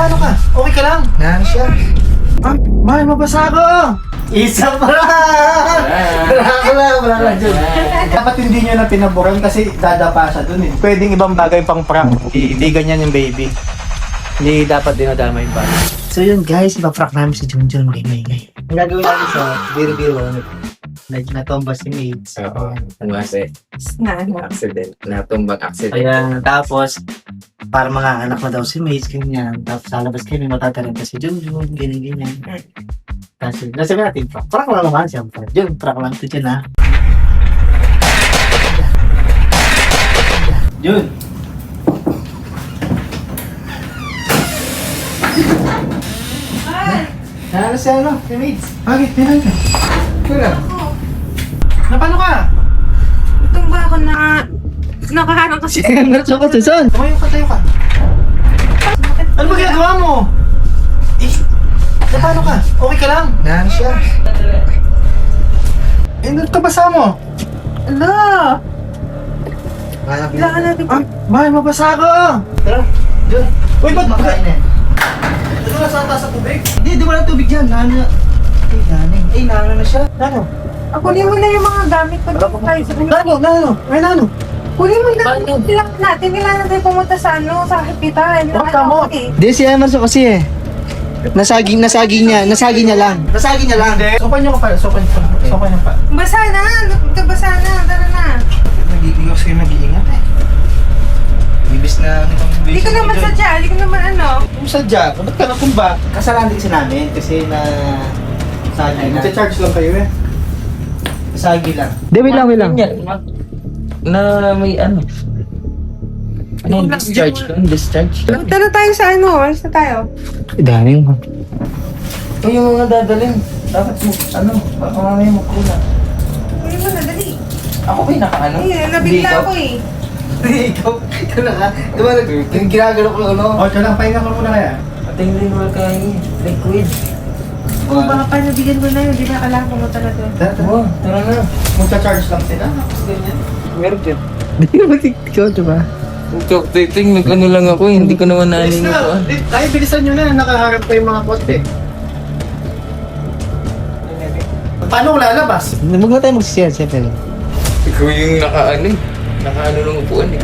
paano ka? Okay ka lang? Naan siya? Ah, mahal, mabasa ako! Isa pa lang! Wala ka lang dyan. Dapat hindi nyo na pinaboran kasi dadapa siya dun eh. Pwedeng ibang bagay pang prank. Hindi ganyan yung baby. Hindi dapat dinadama yung bata. So yun guys, ipaprank namin si Junjun magingay. Ang gagawin namin sa biro-biro, natomba si Mates. Oo. Ano kasi? Accident. Natumbang accident. Kaya tapos, para mga anak na daw si Mates, ganyan. Tapos lalabas kami, matatarin pa si Junjun, ganyan-ganyan. Kasi, nasabi natin, prank lang naman siyempre. Jun, prank lang ito dyan ha. Jun! Ano si ano? Si Mates? Bakit? Pinay ka? Kaya? Na paano ka? Tumba ako na nakaharang kasi. Nasa ko si Son! Tayo ka. Ano ba ginagawa mo? Eh, na paano ka? Okay ka lang? Naan siya? Eh, nagkabasa mo? Ala! Kailangan Kailangan natin Ah, mahal, mabasa ako! Tara, Jun. Uy, ba't Makain na. Ito na sa taas sa tubig? Hindi, di wala tubig dyan. Nana. Ay, nanay. Ay, nana na siya. Nano? kunin mo na yung mga gamit ko dito tayo sa Nano? Ay, nano? Kunin mo na ilang natin. Kailangan natin pumunta sa sa hospital. Bakit ka mo? Hindi, si Emerson kasi eh. Nasaging niya lang. Nasaging niya lang. Hindi. Sopan nyo ka pa. Sopan nyo pa. Basa na! Basa na! Tara na! Nag-iiwas kayo nag-iingat eh. Ibis na... Hindi ko naman sadya. Hindi ko naman ano. Kung sadya, ba't ka natumba? Kasalanan din kasi namin kasi na... Sagi na. Magcha-charge lang kayo eh. Sagi lang. Hindi, wait lang. Na may ano. Ano yung discharge doon? Discharge? Punta na tayo sa ano. Alis na tayo. Daming mo. Ito yung mga dadalhin. Dapat mo, ano, baka mamaya magkulang. Kunin mo na. Dali. Ako ba yung nakaano? Eh, nabigla ako eh. Ikaw na nga. Diba, ginagano ko ano? O, ito lang. Pahinga ka muna kaya. Ating linuwal kayo. Liquid. Kung baka pa nabigyan mo na yun. Di na kailangan pumunta na doon. Oo, tara na. Magcha-charge lang sila. Ganyan. Meron din. Hindi ka mag-ikaw, diba? Dating nag-ano lang ako, hindi ko naman Bilis nanin na. ito. Ay, bilisan nyo na. Nakaharap pa yung mga kote. Paano ko lalabas? Huwag na tayo magsisiyan, siyempre. Ikaw yung nakaano eh. Nakaano ng upuan eh.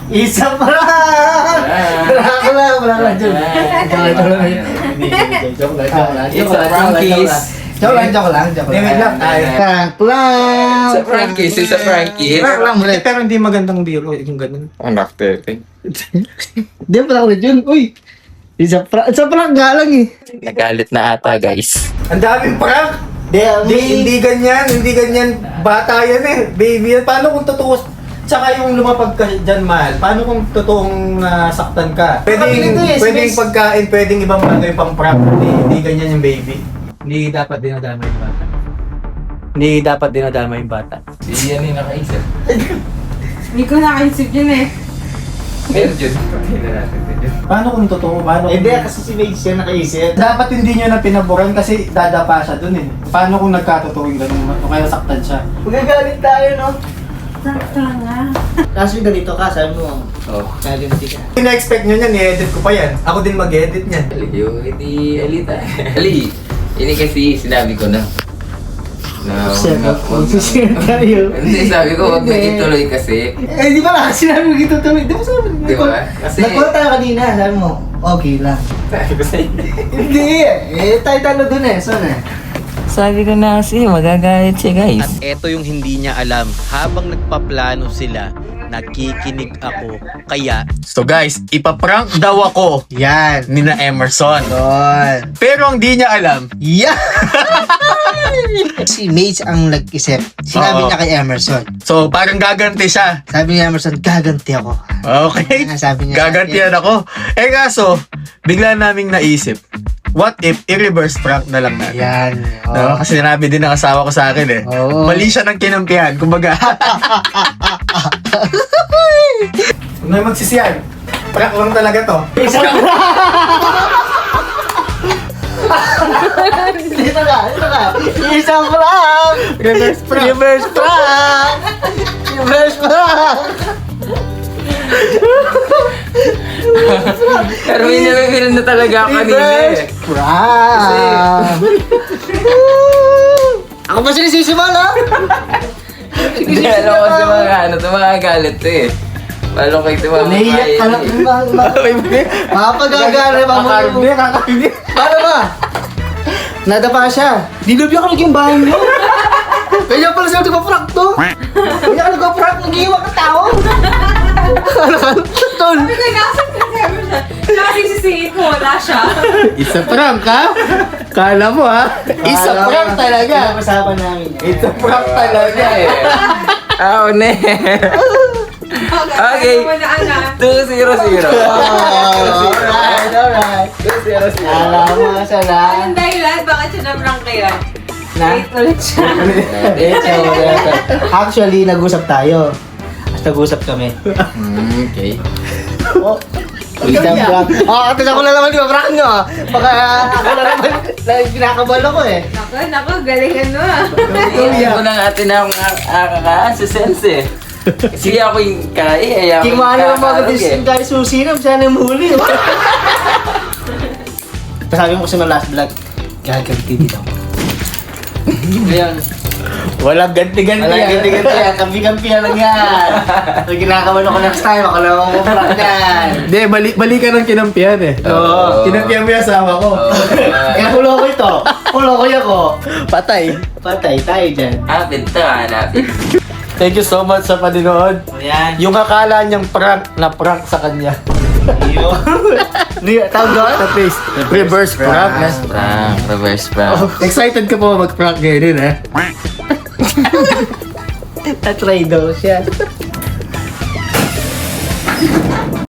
Isa pa lang! Wala ka lang dyan. It's a prankies. Joke lang. Wait lang. Prank lang! It's a prankies, it's a prankies. Prank lang ulit. Pero hindi magandang biro yung ganun. Anak tete. Di ba ulit yun? Uy! Isa prank nga lang eh. Nagalit na ata guys. Ang daming prank! Hindi ganyan. Bata yan eh. Baby yan. Paano kung totoo? Tsaka yung lumapag ka dyan, mahal. Paano kung totoong saktan ka? Pwedeng pagkain, pwedeng ibang bagay pang prank. Hindi ganyan yung baby. Hindi dapat dinadama yung bata. Hindi dapat dinadama yung bata. Hindi yan yung nakaisip. Hindi ko nakaisip yun eh. Meron dyan. Pakita natin dyan. Paano kung totoo? Paano kung... Hindi, kasi si Mace yan nakaisip. Dapat hindi nyo na pinaboran kasi dadapa siya dun eh. Paano kung nagkatotoo yung ganun? O kaya saktan siya? Magagalit tayo, no? Sakto lang ah. Kaso yung ganito ka, sabi mo, Oh. kalimti ka. Ina-expect nyo niyan, i-edit ko pa yan. Ako din mag-edit niyan. Yung hindi alita. Ali, ini kasi sinabi ko na. Sisira tayo. Hindi, sabi ko huwag na ituloy kasi. Eh, di ba lang, sinabi mo gito tuloy. Di ba sabi mo? Di ba? Kasi... Nagkuha tayo kanina, sabi mo, okay lang. Sabi ko sa'yo. Hindi tayo talo dun eh, son eh. Sabi ko na kasi magagalit siya guys. At eto yung hindi niya alam. Habang nagpaplano sila, nakikinig ako. Kaya, So guys, ipaprank daw ako Yan. ni na Emerson. Doon. Pero ang di niya alam, Yan! Si Mace ang nag-isip. Sinabi Oo. niya kay Emerson. so parang gaganti siya. Sabi ni Emerson, gaganti ako. Okay? Sabi niya. Gagantihan ako. Eh kaso, bigla naming naisip, what if i-reverse prank na lang natin? Yan. No? Kasi sinabi din ng asawa ko sa akin eh. Oo. Mali siya ng kinampihan. Kumbaga, Huwag na magsisiyan. Prank lang talaga to. Dito ka. Isang prank! Reverse prank. Reverse prank! Reverse prank! feel na talaga ako kanina Reverse eh. prank! Ako ba sinisisimol, ha? Hindi, alam ko sa mga sa mga galit to eh. Paano kayo ito mga Naiyak ka lang. Makapagagala, Kakarne, kakarne. Paano ba? Nadapa siya. Dinubyo ka naging bahay mo. Kaya pala siya nagpa-prank to. Kaya ka nagpa-prank, nag-iiwan ka tao. Ano ka? Tol. Sabi ko, nasan ka siya? Nakasisisihin ko, wala siya. Isa prank, ha? Kala mo, ha? Isa prank talaga. Pinag-usapan namin. Isa prank talaga, eh. Ako na Okay. Ano mo na, Ana? 2-0-0. Alright. 2-0-0. Alam mo, sana. Anong dahilan? Bakit siya na-prank kayo? Na? Wait ulit siya. Actually, nag-usap tayo. At nag-usap kami. Okay. Oh. Isang prank. Oh, tapos ako na naman di ba prank nyo? Baka ako na naman kinakabalo ko eh. Naku, galingan mo ah. Hindi ko na natin ang sa sense eh. Sige ako yung kaya. King Mano naman mga distin kahit susi na, sana yung huli. Tapos sabi mo kasi ng last vlog, gagawin daw. Ngayon, Walang ganti-ganti, wala ganti-ganti yan, kampi-kampi na lang yan. Pag kinakabalo ko next time, ako naman mo prank yan. Hindi, bali ka ng kinampihan, eh. Oo. Kinampihan mo yung asawa ko. Kaya kulo ko ito, kulo ko ako. Patay. Patay tayo dyan. Pinto hanapin. Thank you so much sa paninood. Ayan. Yung akala niyang prank na prank sa kanya. Tawag doon? At least, reverse prank. Prank, reverse prank. Excited ka po mag-prank ngayon, eh? Tatry daw siya.